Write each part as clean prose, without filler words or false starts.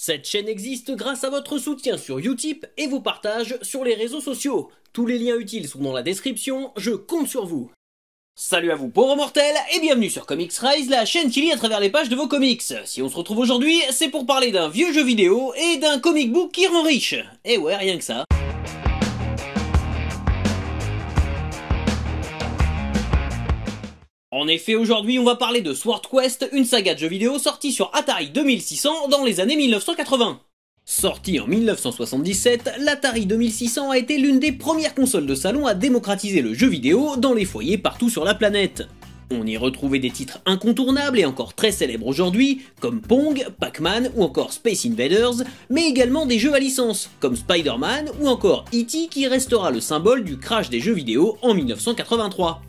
Cette chaîne existe grâce à votre soutien sur Utip et vos partages sur les réseaux sociaux. Tous les liens utiles sont dans la description, je compte sur vous. Salut à vous pauvres mortels et bienvenue sur Comics Rise, la chaîne qui lit à travers les pages de vos comics. Si on se retrouve aujourd'hui, c'est pour parler d'un vieux jeu vidéo et d'un comic book qui rend riche. Et ouais, rien que ça. En effet, aujourd'hui, on va parler de Sword Quest, une saga de jeux vidéo sortie sur Atari 2600 dans les années 1980. Sortie en 1977, l'Atari 2600 a été l'une des premières consoles de salon à démocratiser le jeu vidéo dans les foyers partout sur la planète. On y retrouvait des titres incontournables et encore très célèbres aujourd'hui, comme Pong, Pac-Man ou encore Space Invaders, mais également des jeux à licence, comme Spider-Man ou encore E.T. qui restera le symbole du crash des jeux vidéo en 1983.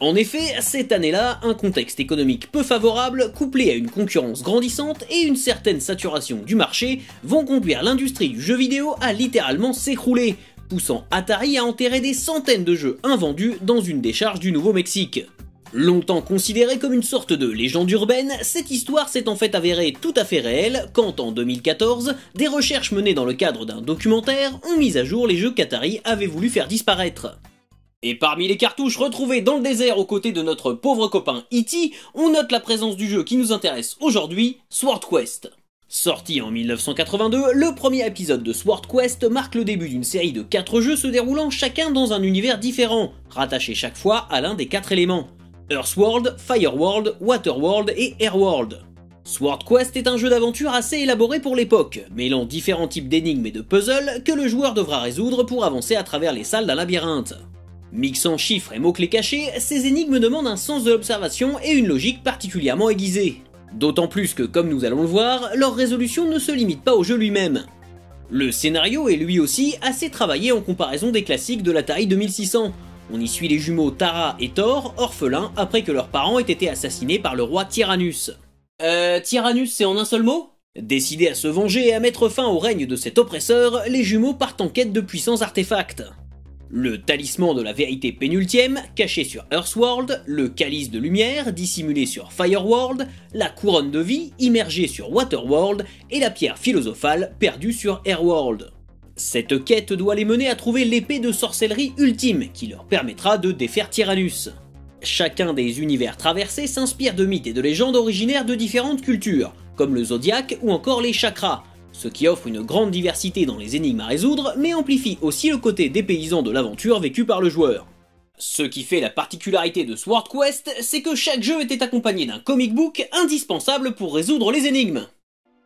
En effet, cette année-là, un contexte économique peu favorable, couplé à une concurrence grandissante et une certaine saturation du marché, vont conduire l'industrie du jeu vidéo à littéralement s'écrouler, poussant Atari à enterrer des centaines de jeux invendus dans une décharge du Nouveau-Mexique. Longtemps considérée comme une sorte de légende urbaine, cette histoire s'est en fait avérée tout à fait réelle quand, en 2014, des recherches menées dans le cadre d'un documentaire ont mis à jour les jeux qu'Atari avait voulu faire disparaître. Et parmi les cartouches retrouvées dans le désert aux côtés de notre pauvre copain E.T., on note la présence du jeu qui nous intéresse aujourd'hui, Sword Quest. Sorti en 1982, le premier épisode de Sword Quest marque le début d'une série de 4 jeux se déroulant chacun dans un univers différent, rattachés chaque fois à l'un des 4 éléments. Earthworld, Fireworld, Waterworld et Airworld. Sword Quest est un jeu d'aventure assez élaboré pour l'époque, mêlant différents types d'énigmes et de puzzles que le joueur devra résoudre pour avancer à travers les salles d'un labyrinthe. Mixant chiffres et mots-clés cachés, ces énigmes demandent un sens de l'observation et une logique particulièrement aiguisée. D'autant plus que, comme nous allons le voir, leur résolution ne se limite pas au jeu lui-même. Le scénario est lui aussi assez travaillé en comparaison des classiques de l'Atari 2600. On y suit les jumeaux Tara et Thor, orphelins après que leurs parents aient été assassinés par le roi Tyrannus. Tyrannus c'est en un seul mot ? Décidés à se venger et à mettre fin au règne de cet oppresseur, les jumeaux partent en quête de puissants artefacts. Le talisman de la vérité pénultième, caché sur Earthworld, le calice de lumière, dissimulé sur Fireworld, la couronne de vie, immergée sur Waterworld, et la pierre philosophale, perdue sur Airworld. Cette quête doit les mener à trouver l'épée de sorcellerie ultime, qui leur permettra de défaire Tyrannus. Chacun des univers traversés s'inspire de mythes et de légendes originaires de différentes cultures, comme le zodiaque ou encore les chakras, ce qui offre une grande diversité dans les énigmes à résoudre, mais amplifie aussi le côté dépaysant de l'aventure vécue par le joueur. Ce qui fait la particularité de Sword Quest, c'est que chaque jeu était accompagné d'un comic book indispensable pour résoudre les énigmes.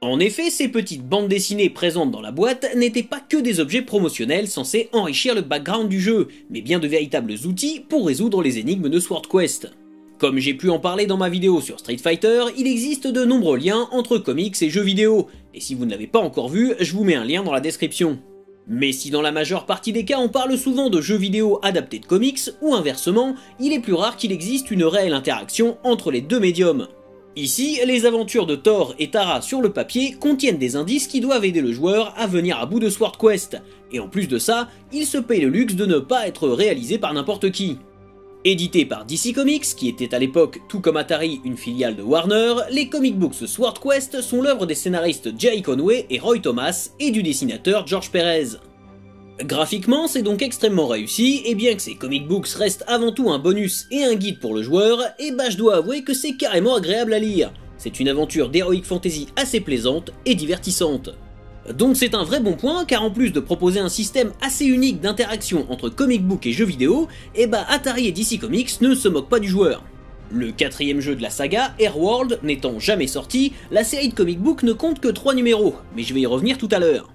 En effet, ces petites bandes dessinées présentes dans la boîte n'étaient pas que des objets promotionnels censés enrichir le background du jeu, mais bien de véritables outils pour résoudre les énigmes de Sword Quest. Comme j'ai pu en parler dans ma vidéo sur Street Fighter, il existe de nombreux liens entre comics et jeux vidéo, et si vous ne l'avez pas encore vu, je vous mets un lien dans la description. Mais si dans la majeure partie des cas on parle souvent de jeux vidéo adaptés de comics, ou inversement, il est plus rare qu'il existe une réelle interaction entre les deux médiums. Ici, les aventures de Thor et Tara sur le papier contiennent des indices qui doivent aider le joueur à venir à bout de Sword Quest, et en plus de ça, il se paye le luxe de ne pas être réalisé par n'importe qui. Édité par DC Comics, qui était à l'époque, tout comme Atari, une filiale de Warner, les comic books Sword Quest sont l'œuvre des scénaristes Jerry Conway et Roy Thomas, et du dessinateur George Perez. Graphiquement, c'est donc extrêmement réussi, et bien que ces comic books restent avant tout un bonus et un guide pour le joueur, et bah je dois avouer que c'est carrément agréable à lire. C'est une aventure d'heroic fantasy assez plaisante et divertissante. Donc c'est un vrai bon point, car en plus de proposer un système assez unique d'interaction entre comic book et jeux vidéo, et bah Atari et DC Comics ne se moquent pas du joueur. Le 4ème jeu de la saga, Airworld, n'étant jamais sorti, la série de comic book ne compte que 3 numéros, mais je vais y revenir tout à l'heure.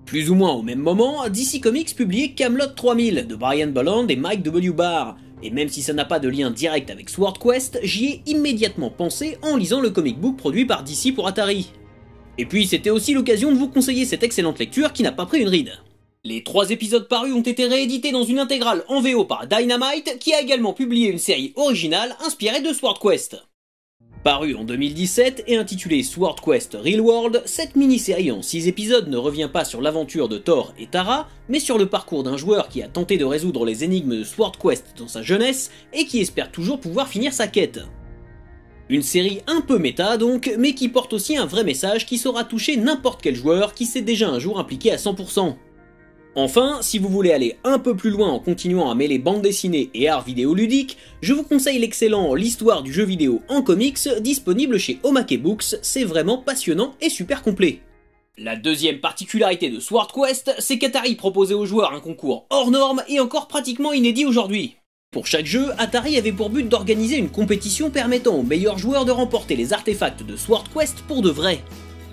Plus ou moins au même moment, DC Comics publiait Camelot 3000 de Brian Bolland et Mike W. Barr, et même si ça n'a pas de lien direct avec Sword Quest, j'y ai immédiatement pensé en lisant le comic book produit par DC pour Atari. Et puis c'était aussi l'occasion de vous conseiller cette excellente lecture qui n'a pas pris une ride. Les 3 épisodes parus ont été réédités dans une intégrale en VO par Dynamite, qui a également publié une série originale inspirée de Sword Quest. Paru en 2017 et intitulée Sword Quest Real World, cette mini-série en 6 épisodes ne revient pas sur l'aventure de Thor et Tara, mais sur le parcours d'un joueur qui a tenté de résoudre les énigmes de Sword Quest dans sa jeunesse et qui espère toujours pouvoir finir sa quête. Une série un peu méta donc, mais qui porte aussi un vrai message qui saura toucher n'importe quel joueur qui s'est déjà un jour impliqué à 100%. Enfin, si vous voulez aller un peu plus loin en continuant à mêler bande dessinée et art vidéoludique, je vous conseille l'excellent L'histoire du jeu vidéo en comics, disponible chez Omake Books, c'est vraiment passionnant et super complet. La deuxième particularité de Sword Quest, c'est qu'Atari proposait aux joueurs un concours hors norme et encore pratiquement inédit aujourd'hui. Pour chaque jeu, Atari avait pour but d'organiser une compétition permettant aux meilleurs joueurs de remporter les artefacts de Sword Quest pour de vrai.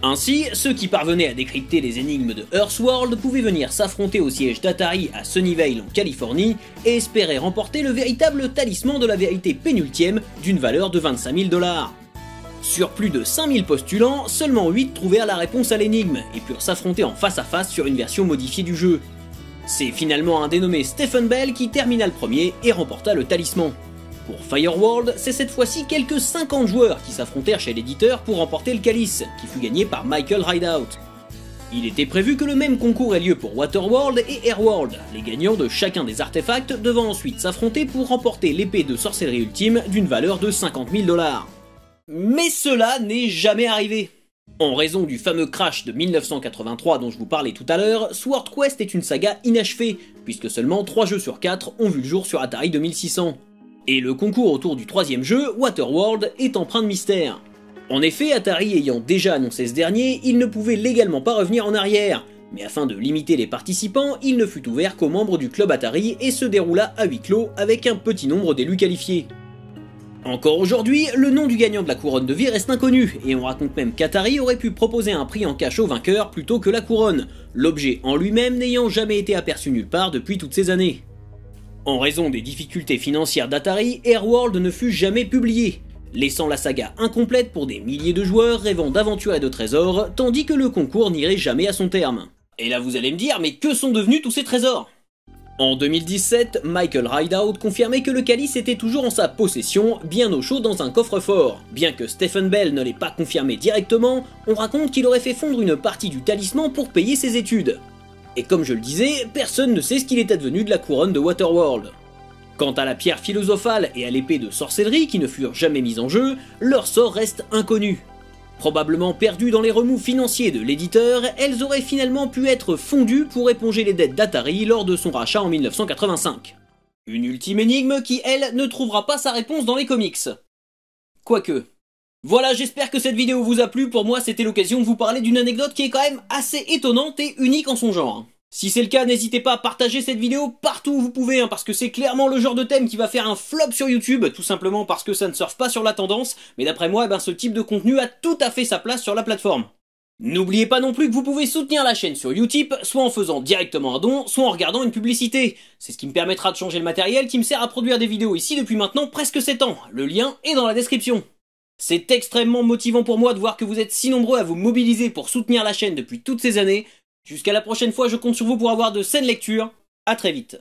Ainsi, ceux qui parvenaient à décrypter les énigmes de Earthworld pouvaient venir s'affronter au siège d'Atari à Sunnyvale en Californie et espérer remporter le véritable talisman de la vérité pénultième d'une valeur de 25 000 $. Sur plus de 5000 postulants, seulement 8 trouvèrent la réponse à l'énigme et purent s'affronter en face à face sur une version modifiée du jeu. C'est finalement un dénommé Stephen Bell qui termina le premier et remporta le talisman. Pour Fireworld, c'est cette fois-ci quelques 50 joueurs qui s'affrontèrent chez l'éditeur pour remporter le calice, qui fut gagné par Michael Rideout. Il était prévu que le même concours ait lieu pour Waterworld et Airworld, les gagnants de chacun des artefacts devant ensuite s'affronter pour remporter l'épée de sorcellerie ultime d'une valeur de 50 000 $. Mais cela n'est jamais arrivé. En raison du fameux crash de 1983 dont je vous parlais tout à l'heure, Sword Quest est une saga inachevée, puisque seulement 3 jeux sur 4 ont vu le jour sur Atari 2600. Et le concours autour du troisième jeu, Waterworld, est empreint de mystère. En effet, Atari ayant déjà annoncé ce dernier, il ne pouvait légalement pas revenir en arrière, mais afin de limiter les participants, il ne fut ouvert qu'aux membres du club Atari et se déroula à huis clos avec un petit nombre d'élus qualifiés. Encore aujourd'hui, le nom du gagnant de la couronne de vie reste inconnu, et on raconte même qu'Atari aurait pu proposer un prix en cash au vainqueur plutôt que la couronne, l'objet en lui-même n'ayant jamais été aperçu nulle part depuis toutes ces années. En raison des difficultés financières d'Atari, Airworld ne fut jamais publié, laissant la saga incomplète pour des milliers de joueurs rêvant d'aventures et de trésors, tandis que le concours n'irait jamais à son terme. Et là vous allez me dire, mais que sont devenus tous ces trésors ? En 2017, Michael Rideout confirmait que le calice était toujours en sa possession, bien au chaud dans un coffre-fort. Bien que Stephen Bell ne l'ait pas confirmé directement, on raconte qu'il aurait fait fondre une partie du talisman pour payer ses études. Et comme je le disais, personne ne sait ce qu'il est advenu de la couronne de Waterworld. Quant à la pierre philosophale et à l'épée de sorcellerie qui ne furent jamais mises en jeu, leur sort reste inconnu. Probablement perdues dans les remous financiers de l'éditeur, elles auraient finalement pu être fondues pour éponger les dettes d'Atari lors de son rachat en 1985. Une ultime énigme qui, elle, ne trouvera pas sa réponse dans les comics. Quoique. Voilà, j'espère que cette vidéo vous a plu, pour moi c'était l'occasion de vous parler d'une anecdote qui est quand même assez étonnante et unique en son genre. Si c'est le cas, n'hésitez pas à partager cette vidéo partout où vous pouvez, parce que c'est clairement le genre de thème qui va faire un flop sur YouTube, tout simplement parce que ça ne surfe pas sur la tendance, mais d'après moi, ce type de contenu a tout à fait sa place sur la plateforme. N'oubliez pas non plus que vous pouvez soutenir la chaîne sur Utip, soit en faisant directement un don, soit en regardant une publicité. C'est ce qui me permettra de changer le matériel qui me sert à produire des vidéos ici depuis maintenant presque 7 ans, le lien est dans la description. C'est extrêmement motivant pour moi de voir que vous êtes si nombreux à vous mobiliser pour soutenir la chaîne depuis toutes ces années. Jusqu'à la prochaine fois, je compte sur vous pour avoir de saines lectures. À très vite.